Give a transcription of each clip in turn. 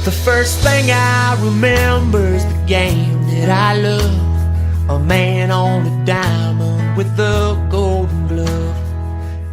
The first thing I remember is the game that I love. A man on a diamond with a golden glove.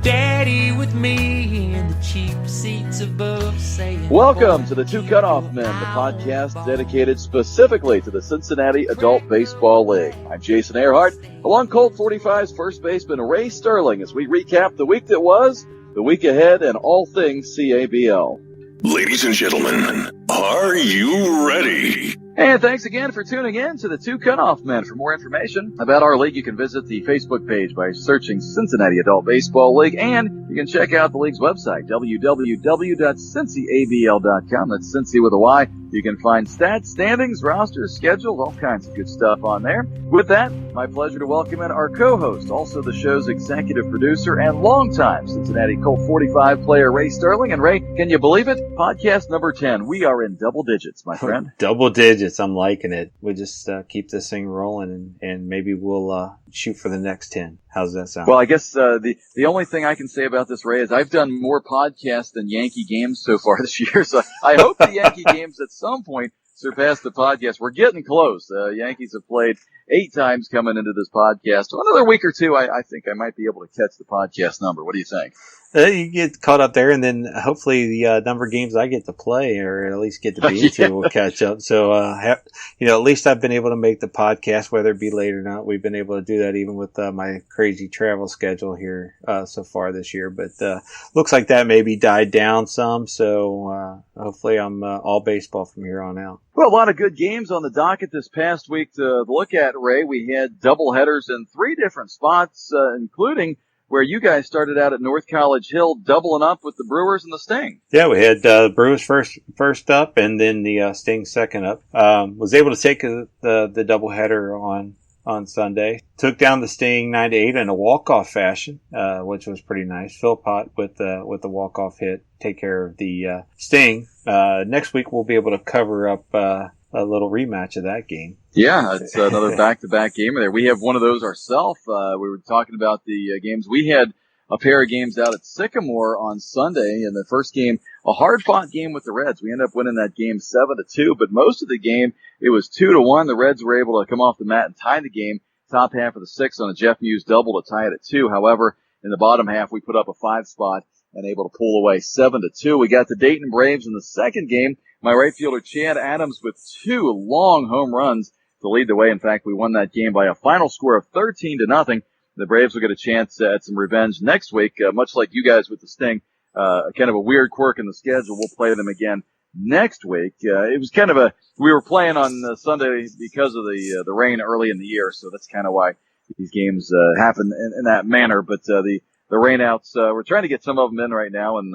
Daddy with me in the cheap seats above saying... Welcome to the Two Cutoff Men, the podcast dedicated specifically to the Cincinnati Adult Baseball League. I'm Jason Earhart, along Colt 45's first baseman Ray Sterling as we recap the week that was, the week ahead, and all things CABL. Ladies and gentlemen, are you ready? And thanks again for tuning in to the Two Cutoff Men. For more information about our league, you can visit the Facebook page by searching Cincinnati Adult Baseball League, and you can check out the league's website, www.CincyABL.com. That's Cincy with a Y. You can find stats, standings, rosters, schedules, all kinds of good stuff on there. With that, my pleasure to welcome in our co-host, also the show's executive producer and longtime Cincinnati Colt 45 player, Ray Sterling. And Ray, can you believe it? Podcast number 10. We are in double digits, my friend. Double digits. I'm liking it. We just keep this thing rolling, and maybe we'll shoot for the next 10. How's that sound? Well, I guess the only thing I can say about this, Ray, is I've done more podcasts than Yankee games so far this year. So I hope the Yankee games at some point surpass the podcast. We're getting close. Yankees have played 8 times coming into this podcast. So another week or two, I think I might be able to catch the podcast number. What do you think? You get caught up there, and then hopefully the number of games I get to play, or at least get to be into, will catch up. So, at least I've been able to make the podcast, whether it be late or not. We've been able to do that even with my crazy travel schedule here so far this year. But looks like that maybe died down some. So hopefully I'm all baseball from here on out. Well, a lot of good games on the docket this past week to look at, Ray. We had doubleheaders in 3 different spots, including where you guys started out at North College Hill, doubling up with the Brewers and the Sting. Yeah, we had Brewers first up, and then the Sting second up. Was able to take the doubleheader on Sunday. Took down the Sting 9-8 in a walk-off fashion, which was pretty nice. Philpott with the walk-off hit, take care of the Sting. Next week we'll be able to cover up a little rematch of that game. Yeah, it's another back-to-back game there. We have one of those ourselves. We were talking about the games. We had a pair of games out at Sycamore on Sunday. In the first game, a hard-fought game with the Reds. We ended up winning that game 7-2, but most of the game, it was 2-1. The Reds were able to come off the mat and tie the game. Top half of the 6th on a Jeff Muse double to tie it at 2. However, in the bottom half, we put up a 5 spot and able to pull away 7-2. We got the Dayton Braves in the second game. My right fielder, Chad Adams, with 2 long home runs to lead the way. In fact, we won that game by a final score of 13-0. The Braves will get a chance at some revenge next week, much like you guys with the Sting. Kind of a weird quirk in the schedule. We'll play them again next week. It was kind of we were playing on Sunday because of the rain early in the year, so that's kind of why these games happen in that manner. But the rainouts, we're trying to get some of them in right now and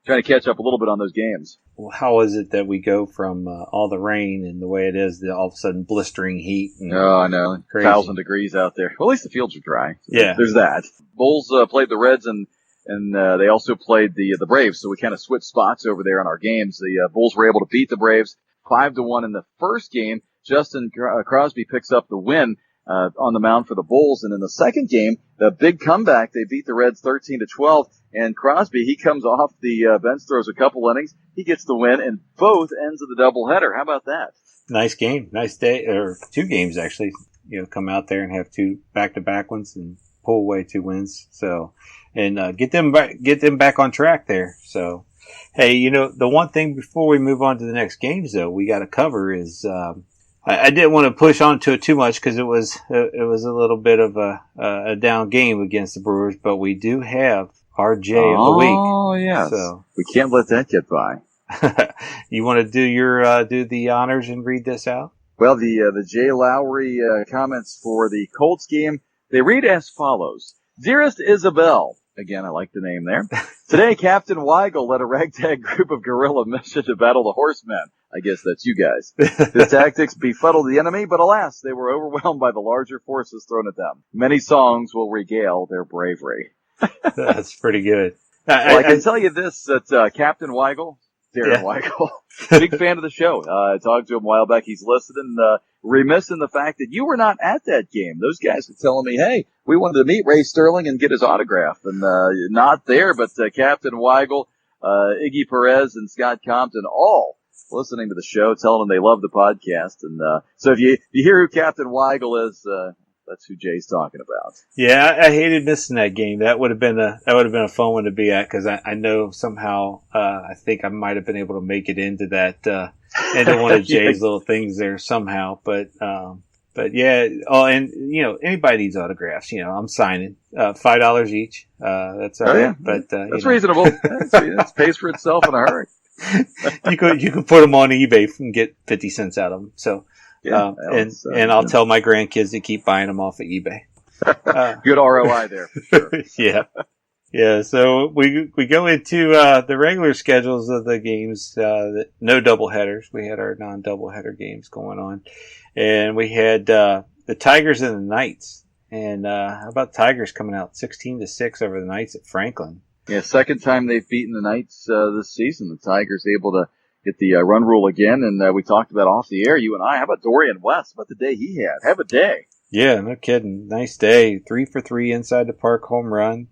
trying to catch up a little bit on those games. Well, how is it that we go from all the rain and the way it is to all of a sudden blistering heat? Oh, I know. 1,000 degrees out there. Well, at least the fields are dry. So yeah. There's that. Bulls played the Reds and they also played the Braves, so we kind of switched spots over there on our games. The Bulls were able to beat the Braves 5-1 in the first game. Justin Crosby picks up the win on the mound for the Bulls, and in the second game, the big comeback, they beat the Reds 13-12, and Crosby, he comes off the bench, throws a couple innings, he gets the win in both ends of the doubleheader. How about that? Nice game, nice day, or 2 games actually. Come out there and have 2 back-to-back ones and pull away 2 wins. So, and get them back on track there. So, hey, the one thing before we move on to the next games, though, we got to cover is. I didn't want to push onto it too much because it was a little bit of a down game against the Brewers, but we do have our J of the week. Oh yes, so we can't let that get by. You want to do do the honors and read this out? Well, the Jay Lowry comments for the Colts game, they read as follows: Dearest Isabel. Again, I like the name there. Today, Captain Weigel led a ragtag group of guerrilla mission to battle the horsemen. I guess that's you guys. His tactics befuddled the enemy, but alas, they were overwhelmed by the larger forces thrown at them. Many songs will regale their bravery. That's pretty good. Well, I can tell you this, that Captain Weigel, Darren Weigel, big fan of the show. I talked to him a while back. He's listening, remiss in the fact that you were not at that game. Those guys were telling me, hey, we wanted to meet Ray Sterling and get his autograph, and not there, but Captain Weigel, Iggy Perez, and Scott Compton all listening to the show, telling them they love the podcast. And so if you hear who Captain Weigel is, that's who Jay's talking about. Yeah, I hated missing that game. That would have been a fun one to be at, because I know somehow I think I might have been able to make it into that into one of Jay's little things there somehow. But yeah. Oh, and anybody needs autographs. I'm signing $5 each. That's all right. Yeah. But that's reasonable. It pays for itself in a hurry. You could put them on eBay and get 50 cents out of them. So. Yeah, and I'll tell my grandkids to keep buying them off of eBay. Good ROI there, for Yeah. sure. Yeah. So we go into the regular schedules of the games. No doubleheaders. We had our non-doubleheader games going on, and we had the Tigers and the Knights. And how about Tigers coming out 16-6 over the Knights at Franklin? Yeah, second time they've beaten the Knights this season. The Tigers able to get the run rule again, and we talked about off the air, you and I. How about Dorian West? How about the day he had? Have a day. Yeah, no kidding. Nice day. 3 for 3 inside the park home run.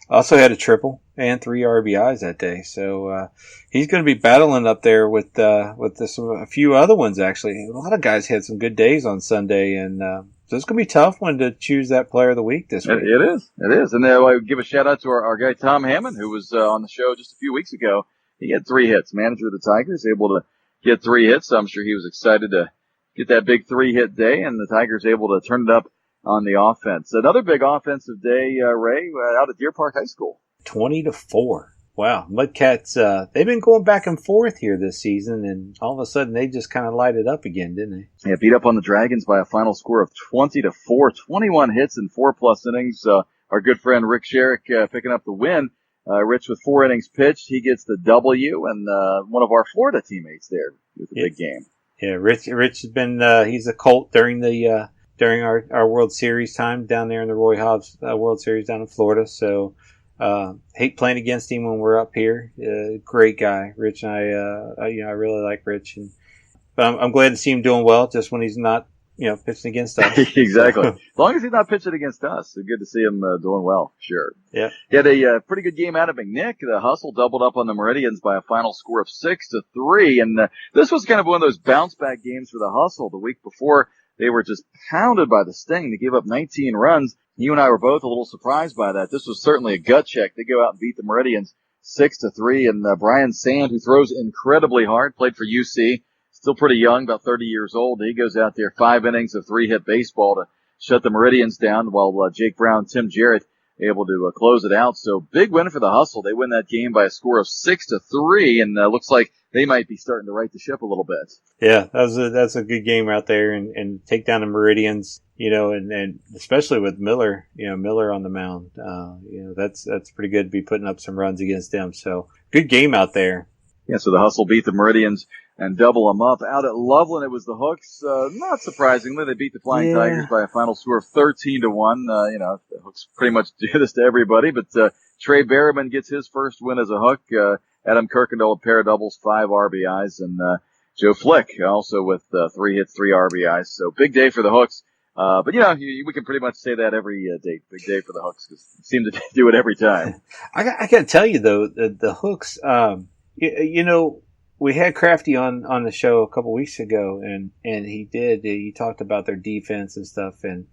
Also had a triple and 3 RBIs that day. So he's going to be battling up there with a few other ones, actually. A lot of guys had some good days on Sunday, and so it's going to be a tough one to choose that player of the week this week. It is. And I give a shout-out to our guy Tom Hammond, who was on the show just a few weeks ago. He had 3 hits. Manager of the Tigers able to get 3 hits. So I'm sure he was excited to get that big 3-hit day, and the Tigers able to turn it up on the offense. Another big offensive day, Ray, out at Deer Park High School. 20-4. Wow. Mudcats, they've been going back and forth here this season, and all of a sudden they just kind of light it up again, didn't they? Yeah, beat up on the Dragons by a final score of 20-4. 21 hits in 4+ innings. Our good friend Rick Sherrick picking up the win. Rich with 4 innings pitched, he gets the W, and one of our Florida teammates there with a big game. Yeah, Rich has been he's a Colt during our World Series time down there in the Roy Hobbs World Series down in Florida. So hate playing against him when we're up here. Great guy, Rich, and I really like Rich, and but I'm glad to see him doing well. Just when he's not pitching against us. Exactly. As long as he's not pitching against us, it's good to see him doing well. Sure. Yeah. He had a pretty good game out of McNick. The Hustle doubled up on the Meridians by a final score of 6-3. And this was kind of one of those bounce back games for the Hustle. The week before, they were just pounded by the Sting. They gave up 19 runs. You and I were both a little surprised by that. This was certainly a gut check. They go out and beat the Meridians 6-3. And Brian Sand, who throws incredibly hard, played for UC. Still pretty young, about 30 years old. He goes out there, 5 innings of 3-hit baseball to shut the Meridians down, while Jake Brown, Tim Jarrett able to close it out. So big win for the Hustle. They win that game by a score of 6-3, and looks like they might be starting to right the ship a little bit. Yeah, that's a good game out there, and take down the Meridians, and especially with Miller, Miller on the mound. That's pretty good to be putting up some runs against them. So good game out there. Yeah, so the Hustle beat the Meridians and double them up. Out at Loveland, it was the Hooks. Not surprisingly, they beat the Flying Tigers by a final score of 13-1. The Hooks pretty much do this to everybody, but Trey Berriman gets his first win as a Hook. Adam Kirkendall, a pair of doubles, 5 RBIs, and Joe Flick also with 3 hits, 3 RBIs. So big day for the Hooks. But we can pretty much say that every day. Big day for the Hooks, because they seem to do it every time. I got to tell you though, the Hooks. We had Crafty on the show a couple weeks ago, and he talked about their defense and stuff, and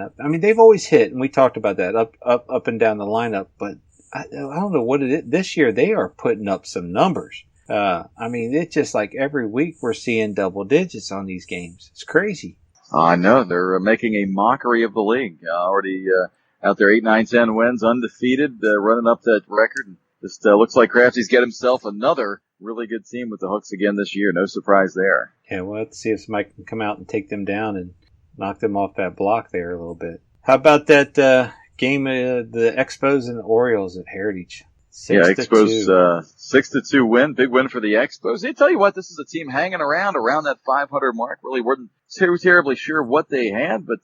I mean they've always hit, and we talked about that up and down the lineup, but I don't know what it is. This year they are putting up some numbers. I mean, it's just like every week we're seeing double digits on these games. It's crazy. I know they're making a mockery of the league. Already out there, 8, 9, 10 wins, undefeated, running up that record. Just looks like Crafty's got himself another really good team with the Hooks again this year. No surprise there. Yeah, we'll have to see if somebody can come out and take them down and knock them off that block there a little bit. How about that game, the Expos and the Orioles at Heritage? 6-2. Expos 6-2 win. Big win for the Expos. They tell you what, this is a team hanging around that 500 mark. Really weren't too terribly sure what they had, but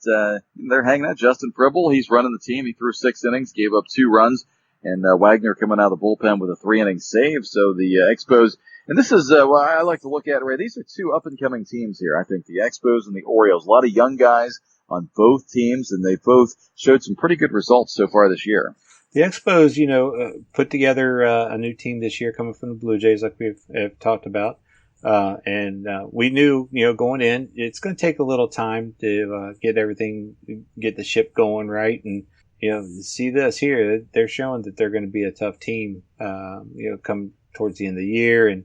they're hanging out. Justin Pribble, he's running the team. He threw 6 innings, gave up 2 runs. And Wagner coming out of the bullpen with a 3-inning save. So the Expos, and this is what I like to look at, Ray. These are 2 up-and-coming teams here. I think the Expos and the Orioles. A lot of young guys on both teams, and they both showed some pretty good results so far this year. The Expos, put together a new team this year coming from the Blue Jays, like we've talked about. We knew, going in, it's going to take a little time to get the ship going right. And, see this here, they're showing that they're going to be a tough team, come towards the end of the year and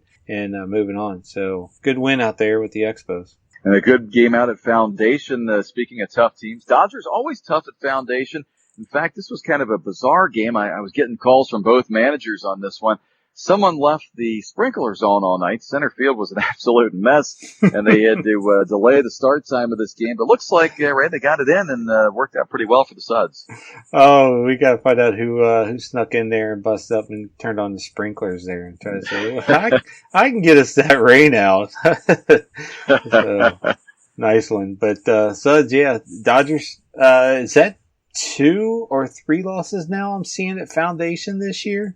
moving on. So good win out there with the Expos. And a good game out at Foundation. Speaking of tough teams, Dodgers always tough at Foundation. In fact, this was kind of a bizarre game. I was getting calls from both managers on this one. Someone left the sprinkler zone all night. Center field was an absolute mess, and they had to delay the start time of this game. But looks like Ray, they got it in and worked out pretty well for the Suds. Oh, we got to find out who snuck in there and busted up and turned on the sprinklers there and try to say, well, I can get us that rain out. So, nice one. But Suds, yeah, Dodgers. Is that 2 or 3 losses now I'm seeing at Foundation this year?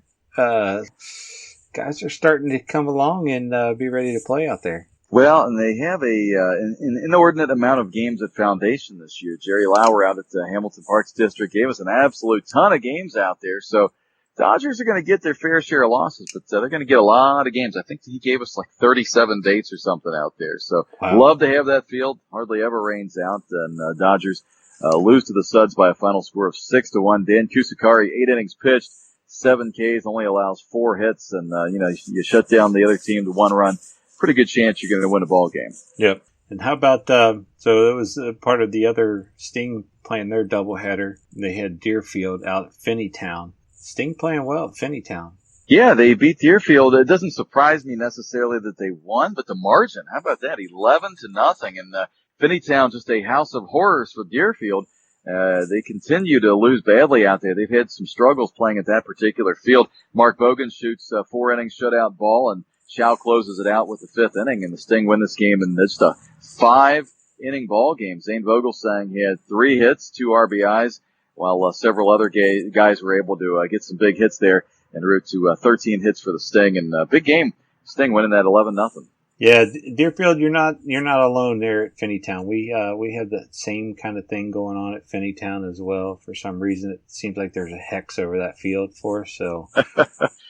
Guys are starting to come along and be ready to play out there. Well, and they have an inordinate amount of games at Foundation this year. Jerry Lauer out at Hamilton Parks District gave us an absolute ton of games out there. So Dodgers are going to get their fair share of losses, but they're going to get a lot of games. I think he gave us like 37 dates or something out there. So wow. Love to have that field. Hardly ever rains out, and Dodgers lose to the Suds by a final score of 6-1. Dan Kusakari, 8 innings pitched, 7 Ks, only allows 4 hits, and you shut down the other team to 1 run. Pretty good chance you're going to win a ball game. Yep. And how about so it was part of the other Sting playing their doubleheader. They had Deerfield out at Finneytown. Sting playing well at Finneytown. Yeah, they beat Deerfield. It doesn't surprise me necessarily that they won, but the margin, how about that? 11-0, and Finneytown just a house of horrors for Deerfield. They continue to lose badly out there. They've had some struggles playing at that particular field. Mark Bogan shoots a 4-inning shutout ball, and Chow closes it out with the 5th inning, and the Sting win this game in just a 5-inning ball game. Zane Vogelsang, he had 3 hits, 2 RBIs, while several other guys were able to get some big hits there en route to 13 hits for the Sting, and big game. Sting winning that 11-0. Yeah, Deerfield, you're not alone there at Finneytown. We have the same kind of thing going on at Finneytown as well. For some reason, it seems like there's a hex over that field for us. So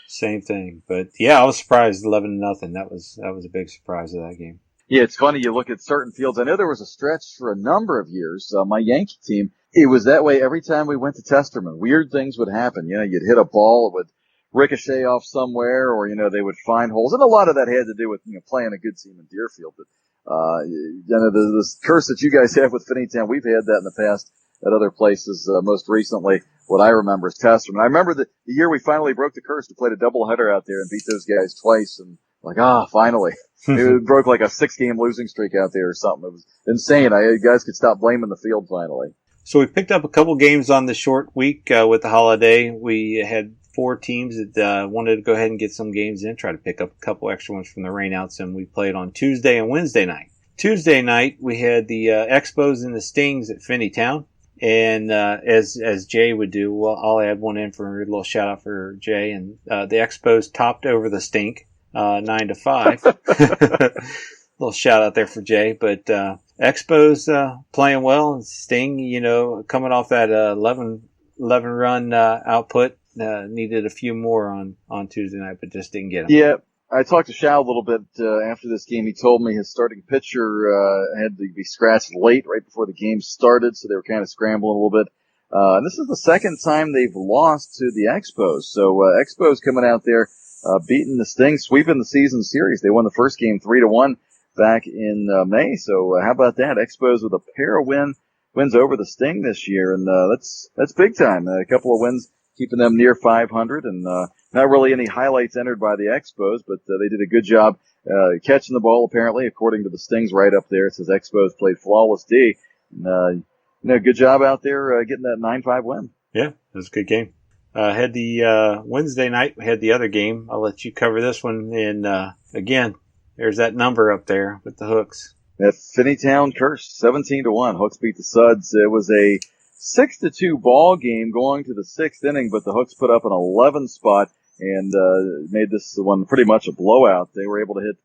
same thing. But yeah, I was surprised 11-0. That was a big surprise of that game. Yeah, it's funny. You look at certain fields. I know there was a stretch for a number of years. My Yankee team, it was that way every time we went to Testerman. Weird things would happen. You'd hit a ball, it would ricochet off somewhere, or they would find holes, and a lot of that had to do with playing a good team in Deerfield. But this curse that you guys have with Finneytown, we've had that in the past at other places. Most recently, what I remember is Testerman. I remember the year we finally broke the curse. We played a doubleheader out there and beat those guys twice, and finally. It broke like a 6-game losing streak out there or something. It was insane. You guys could stop blaming the field finally. So we picked up a couple games on the short week with the holiday. We had 4 teams that wanted to go ahead and get some games in, try to pick up a couple extra ones from the rainouts, and we played on Tuesday and Wednesday night. Tuesday night, we had the Expos and the Stings at Finneytown, and as Jay would do, well, I'll add one in for a little shout-out for Jay, and the Expos topped over the Stink 9-5. Little shout-out there for Jay, but Expos playing well, and Sting, coming off that 11-run output, needed a few more on Tuesday night, but just didn't get them. Yeah, I talked to Shao a little bit after this game. He told me his starting pitcher had to be scratched late right before the game started, so they were kind of scrambling a little bit. And this is the second time they've lost to the Expos. So Expos coming out there, beating the Sting, sweeping the season series. They won the first game 3-1 back in May. So how about that? Expos with a pair of wins over the Sting this year, and that's big time. A couple of wins keeping them near 500, and not really any highlights entered by the Expos, but they did a good job catching the ball, apparently, according to the Stings right up there. It says Expos played flawless D. And, good job out there getting that 9-5 win. Yeah, it was a good game. Had the Wednesday night, we had the other game. I'll let you cover this one. And again, there's that number up there with the Hooks. That Finneytown curse, 17-1. Hooks beat the Suds. It was a 6-2 ball game going to the 6th inning, but the Hooks put up an 11 spot and made this one pretty much a blowout. They were able to hit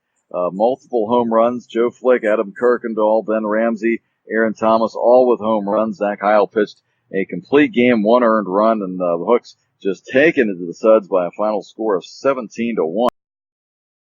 multiple home runs. Joe Flick, Adam Kirkendall, Ben Ramsey, Aaron Thomas, all with home runs. Zach Heil pitched a complete game, 1 earned run, and the Hooks just taking it to the Suds by a final score of 17-1.